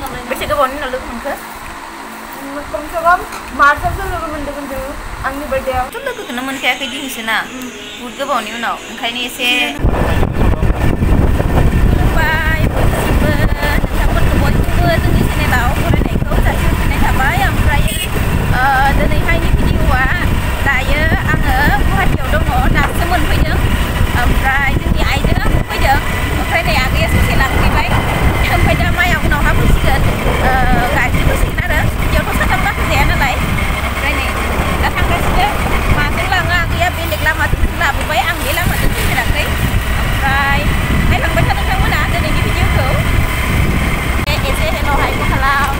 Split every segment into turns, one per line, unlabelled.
बेसे गोबावनि उनाव लोगो मोनखो
खमसे खम मार्चआवसो लोगो मोनदोंमोन जों आंनि बार्थडेआव
लोगोखौनो मोनखायाखै दिनैसो ना बुहुद गोबावनि उनाव ओंखायनो एसे खुलुमबाय बयनिसिमबो नोंथांमोनखौ बयखौबो जोंनि चेनेलाव फरायनायखौ जासिहरफिननाय थाबाय ओमफ्राय दिनैहायनि भिडिअआ दायो आङो गुवाहाटीयाव दङ दासो मोनफैदों ओमफ्राय जोंनि आइजों आंबो फैदों ओमफ्राय नै आगैया ससे लांफैबाय ओमफ्राय दा माइया उनावहा फैसिगोन गाज्रि फैसिगोन आरो स्कुटियावथ' साथाम गाखोजाया नालाय ओमफ्राय नै दा थांगासिनो माजों लाङो आगैया बेलेग लामाजों लाबोबाय आं बे लामाजों फैफेराखै ओमफ्राय नायलांबाय था नोंथांमोना दिनैनि भिडिअखौ एसे हेल' हायबो खालाम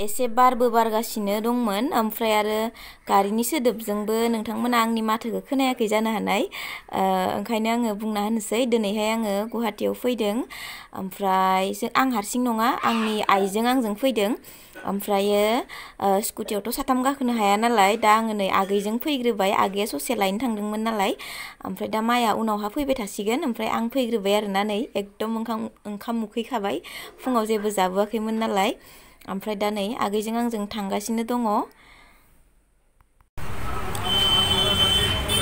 एसे बारबो बारगासिनो दंमोन ओमफ्राय आरो गारिनि सोदोबजोंबो नोंथांमोना आंनि माथोखौ खोनायाखै जानो हानाय ओंखायनो आङो बुंना होनोसै दिनैहाय आङो गुवाहाटीयाव फैदों ओमफ्राय आं हारसिं नङा आंनि आइजों आंजों फैदों ओमफ्रायो स्कुटियावथ' साथाम गाखोनो हाया नालाय दा आङो नै आगैजों फैग्रोबाय आगैया ससे लायनो थांदोंमोन नालाय ओमफ्राय दा माइया उनावहा फैबाय थासिगोन ओमफ्राय आं फैग्रोबाय आरोना नै एकदम ओंखाम उखैखाबाय फुङाव जेबो जाबोआखैमोन नालाय ओमफ्राय दा नै आगैजों आंजों थांगासिनो दङ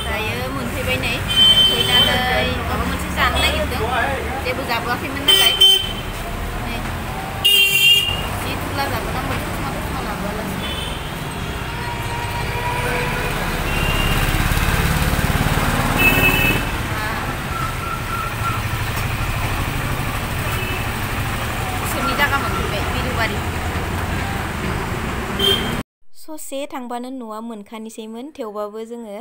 दायो मोनफैबाय नै मोनफैनानै माबा मोनसे जानो नागिरदों जेबो जाबोआखैमोन नालाय जि थुला जाबोनांबाय ससमा लाबोआलासिनो सोरनि जागा मोनफैबाय बिरुबारि ससे थांबानो न'आ मोनखानिसैमोन थेवबाबो जोङो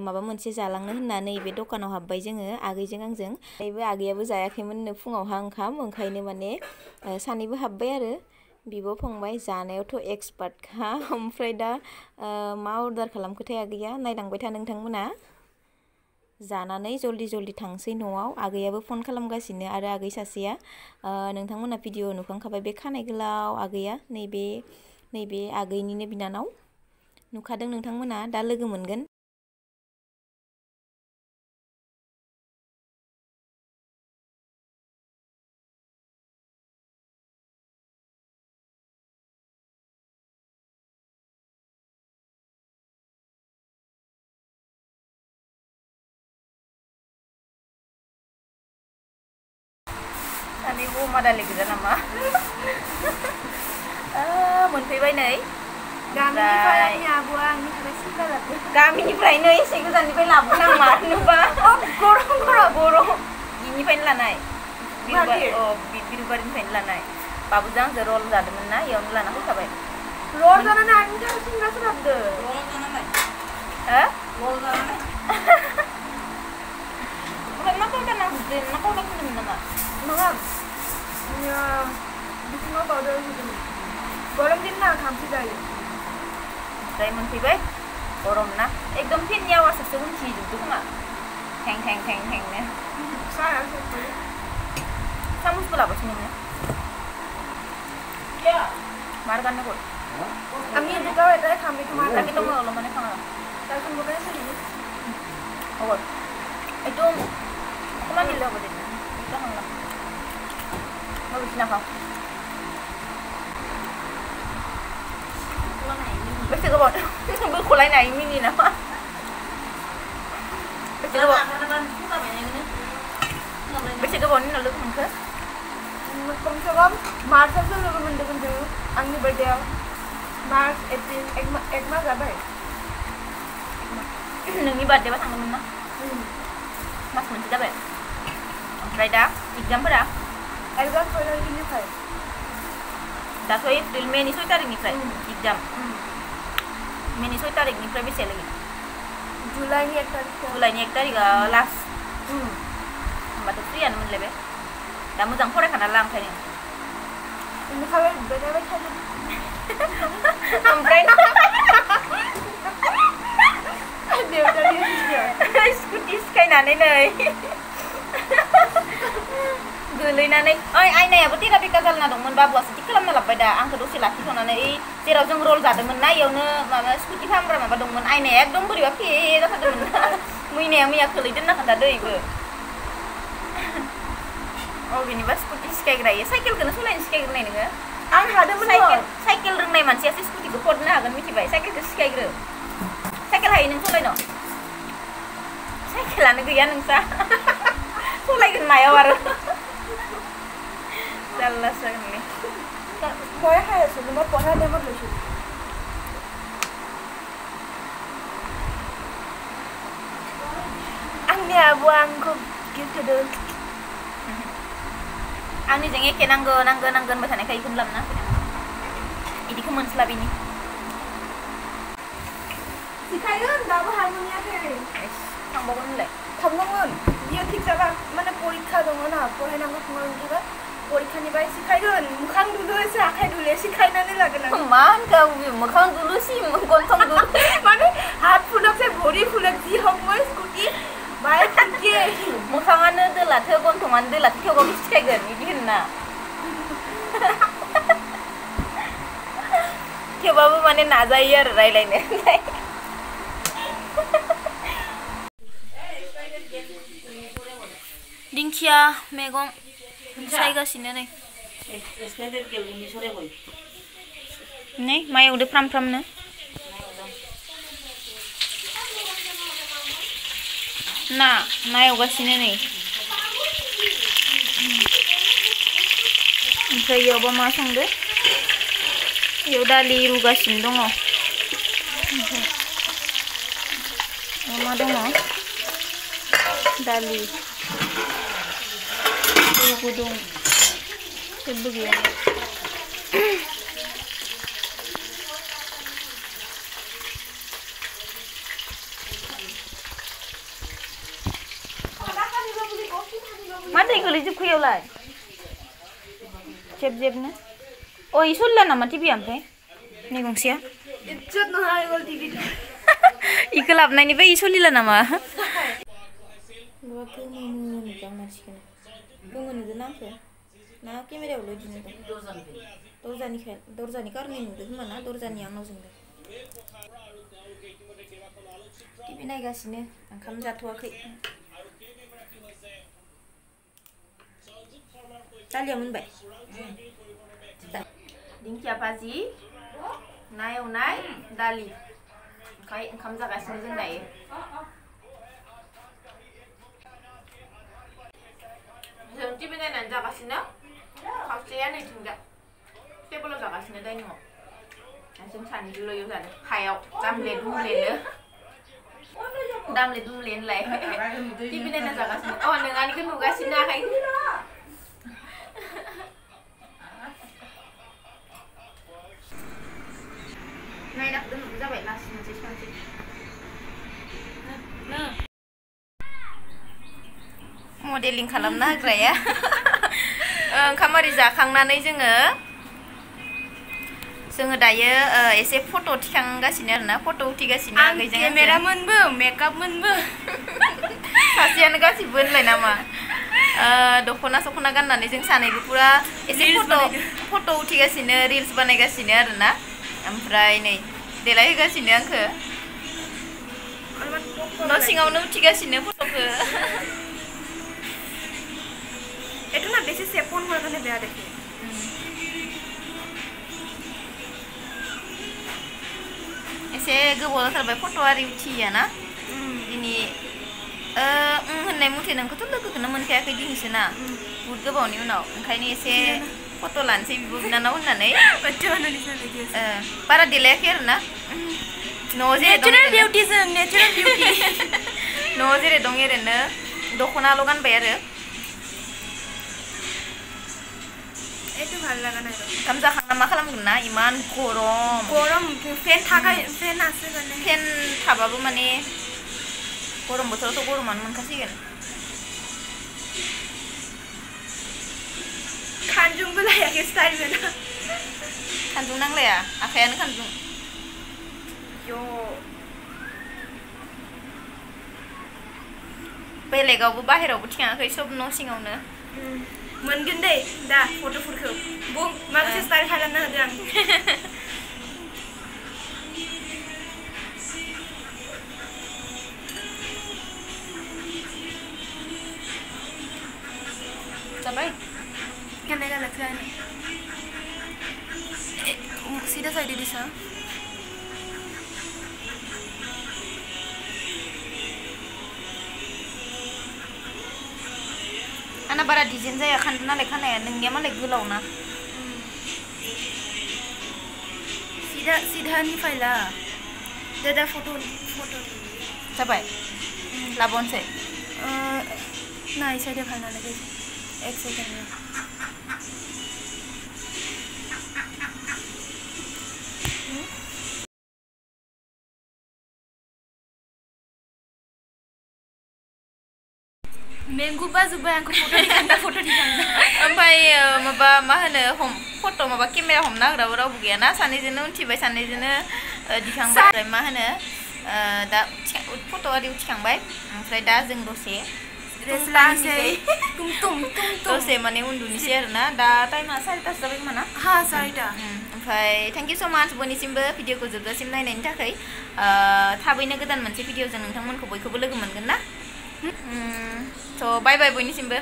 माबा मोनसे जालांनो होननानै बे दखानाव हाबबाय जोङो आगैजों आंजों आगैयाबो जायाखैमोननो फुङावहा ओंखाम ओंखायनो माने सानैबो हाबबाय आरो बिब' फंबाय जानायावथ' एक्सपार्टखा ओमफ्राय दा मा अर्डार खालामखोथाय आगैया नायलांबाय था नोंथांमोना जानानै जल्दि थांसै न'आव आगैयाबो फन खालामगासिनो आरो आगै सासेया नोंथांमोना भिडिअ नुखांखाबाय बे खानाय गोलाव आगैया नैबे आगैनिनो बिनानाव नुखादों नोंथांमोना दा लोगो मोनगोन सानैबो अमा दालि गोजा नामा मोनफैबाय नै गामिनिफ्रायनो एसे गोजाननिफ्राय लाबोनाङा नुबा गरम बिनिफ्रायनो लानाय बिरुबारिनिफ्रायनो लानाय बाबुजों आंजों रल जादोंमोन ना इयावनो लाना फैखाबाय
रल जानानै आंनि थाखाय सिंग्रासो लाबोदो
रल जानानै मा पाउडार नांगौ मा पाउडार होदोंमोन नामा
नङा बिथिङाव पाउडार होदोंमोन गरम दिन ना थाम्फै जायो
ओमफ्राय मोनफैबाय गरम ना एकदम फेननि आवाजसो उनथिजोबदो खोमा थें नो सामुसबो लाबोसै नोङो मार गाननो गल
আমি দুটাও এটাই খাম এইটো মাৰ
তাকে তো মই অলপমানে খাওঁ আৰু
তাৰপিছত বনাই আছে নেকি
হ'ব এইটো অকণমান দিলে হ'ব দে দুটা খাম মই বেছি নাখাওঁ बेसे गोबाव बोख'लायनो हायो मिनि नामा बेसे गोबावनि उनाव लोगो मोनखो
खमसे खम मार्चआवसो लोगो मोनदोंमोन जों आंनि बार्थडेआव मार्च एप्रिल एक मास जाबाय
नोंनि बार्थडेबा थांदोंमोन ना मास मोनसे जाबाय ओमफ्राय दा एग्जामफोरा
एग्जाम 6 तारिखनिफ्राय
दाथ' एप्रिल मेनि 6 तारिखनिफ्राय एग्जाम मेनि 6 तारिखनिफ्राय बेसे लगे
जुलाइनि 1 तारिख
जुलाइनि 1 तारिखआ लास्ट होमबाथ' फ्रियानो मोनलायबाय दा मोजां फरायखाना ला ओंखायनो
बेनिखायनो बेरायबाय थादों
ओमफ्राय स्कुटि सिखायनानै नै गोलैनानै ओइ आयनायाबो तेरा बेका जालना दंमोन बाबुआसो थिक खालामना लाबबाय दा आंखौ दसे लाखिथ'नानै जेराव जों रल जादोंमोन ना इयावनो माबा स्कुटि फाहामग्रा माबा दंमोन आयनाया एकदम बोरैबा फे जाथारदोंमोन मैया खोलैदोंना खोन्थादो इबो अबेनिबा स्कुटि सिखायग्रा इयो साइकेलखौनो सलायनो सिखायग्रोनाय नोङो
आं हादोंमोन
साइकेल रोंनाय मानसियासो स्कुटिखौ फदनो हागोन मिथिबाय साइकेलखौ सिखायग्रो साइकेल हायो नों सलायनो साइकेलानो गैया नोंसा सलायगोन मायाव आरो जारलासो जागोनलै
মই খাই আছো মই পঢ়া টাইমত লৈছো आंनि आब'आ आंखौ गिफ्ट होदों
आंनिजों एखे नांगौ होनबाय थानायखाय इखौनो लाबोना इदिखौ मोनस्लाबिनि
सिखायगोन दाबो हारम'नियाखै
थांबावगोन होनलाय
थांनांगोन बियो थिग जाबा माने परीक्षा दङ ना फरायनांगौ फुङाव परीक्षानिफ्राय सिखायगोन मोखां दुलु एसे आखाइ दुलु सिखायनानै लागोन आं
मा होनखो मोखां दुलु सि गन्थं दुलु
माने हात फुलक से भरि फुलक जि हक মই स्कुटि बाय थिके
मोखाङानो दोलाथो गन्थङानो दोलाथो थेवबाबो सिखायगोन बिदि होनना थेवबाबो माने नाजायो आरो रायलायनो दिंखिया मैगं सायगासिनो नै मा एवदो फ्रामनो ना एवगासिनो नै ओमफ्राय इयावबा मा संदो इयाव दालि रुगासिनो दङ ओमफ्राय मा दङ दालि दै गुदुं जेबो गैया मा दै गोलैजोबखो इयावलाय जेबनो अ इ सलिला नामा टिभिया ओमफ्राय नै गंसेया
इज्जत नङा एगल टिभि
इखौ लाबनायनिफ्राय इ सलिला नामा गोमोनोदों आंखो ना केमेरायावल' इदिनो दरजानि कारने नुदों खोमा ना दरजानि आंनाव जोंदों टिभि नायगासिनो ओंखाम जाथ'वाखै दालिया मोनबाय दिंखिया भाजी ना एवनाय दालि ओमफ्राय ओंखाम जागासिनो जों दायो जों टिभि नायनानै जागासिनो खावसेया नैथिंजा टेबोलाव जागासिनो डाइनिंआव जों सानैजोंल' इयाव जादों हायाव दामले दुमले होनलाय टिभि नायना जागासिनो अ नोंहानिखौ नुगासिनो आखाइ नायना दोननो जाबाय लास्ट मोनसे सानसे मडेलिं खालामना होग्राया ओंखाम आरि जाखांनानै जोङो दायो एसे फट' थिखांगासिनो आरोना फट' उथिगासिनो आगैजों
केमेरा मोनबो मेकआप मोनबो
सासेयानो गासिबो होनलाय नामा दख'ना सख'ना गाननानै जों सानैबो पुरा एसे फट' उथिगासिनो रिल्स बानायगासिनो आरोना ओमफ्राय नै देलायहोगासिनो आंखो न' सिङावनो उथिगासिनो फट'खौ
एटु ना बेसि सेपन होआ কাৰণে বেয়া দেখে
एसे गोबाव जाथारबाय फट' आरि उथिया ना दिनै होननाय मथे नोंखौथ' लोगोखौनो मोनखायाखै दिनैसो ना बुहुत गोबावनि उनाव ओंखायनो एसे फट' लानोसै बिब' बिनानाव होननानै बारा देलायाखै आरोना न'आव जेरै दं न'आव जेरै दं ओरैनो दख'नाल' गानबाय आरो ओंखाम जाखांना मा खालामगोन ना इमान गरम
फेन
थाबाबो माने गरम बोथोरावथ' गरमानो मोनखासिगोन
खानजुंबो लायाखै स्टाइल बेना
खानजुं नांलाया आखायानो खानजुं बेलेगावबो बाहेरावबो थिखाङाखै सब न' सिङावनो
मोनगोन दे दा फट'फोरखौ बुं माखासे स्टाइल खालामना होदों आं
जाबाय
गाननाय गाननाय सीधा साइड दिसा
आंना बारा डिजाइन जाया खान्दा नालाय खानाया नोंनिया मालाय गोलाव ना
सीधा सीधा निफ्राय ला दा फट'
जाबाय लाबावनोसै
नाय साइड खालामना लागे एक सेकेन्ड मेंगु बाजुबाय आंखौ फट' दिखांना
ओमफ्राय माबा मा होनो फट' माबा केमेरा हमना होग्राबो रावबो गैयाना सानैजोंनो उनथिबाय सानैजोंनो दिखांबाय मा होनो दा फट' आरि उथिखांबाय ओमफ्राय दा जों दसे दसे माने उन्दुनोसै आरोना दा टाइमा 4:30 जाबाय खोमा ना
हा 4:30
ओमफ्राय थेंक इउ स' माच बयनिसिमबो भिडिअखौ जोबजासिम नायनायनि थाखाय थाबैनो गोदान मोनसे भिडिअजों नोंथांमोनखौ बयखौबो लोगो मोनगोन ना स' बाय बाय बयनिसिमबो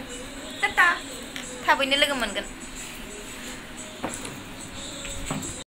टाटा
थाबैनो लोगो मोनगोन